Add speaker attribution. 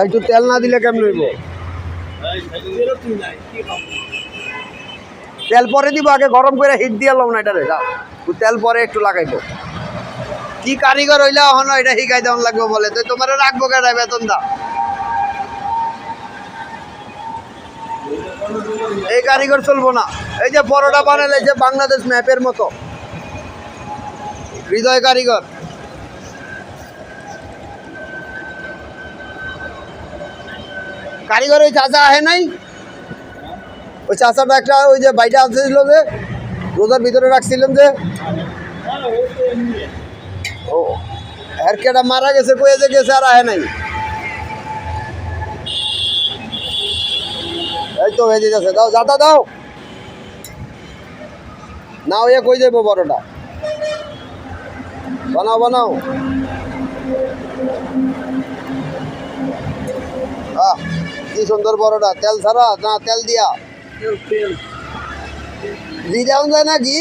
Speaker 1: একটু তেল না দিলে কেমন হইব? তেল পরে দিব, আগে গরম করে হিট দিয়ে লম না এটারে। তেল পরে একটু লাগাইবো। কি কারিগর হইলে হনো এটা শিখাই দেওয়ান লাগবে বলে, তো তোমার রাখবো কেটাই বেতন দা? এই কারিগর চলবো না। এই যে পরোটা বানালে যে বাংলাদেশ ম্যাপের মতো, হৃদয় কারিগর। কারিগর ওই চাচা আহে নাই? ওই চাচাটা একটা ওই যে বাইরে আসছিল যে রোজার ভিতরে রাখছিলেন যে, ও হেরকেটা মারা গেছে, কয়ে যে গেছে আর আহে নাই। এই তো ভেজে যাচ্ছে, দাও যাতা দাও না, ওই কই যাবো বড়টা বানাও বানাও। কি সুন্দর বড়টা, তেল ছাড়া না তেল দিয়া? দিয়ে দেওয়া যায় নাকি?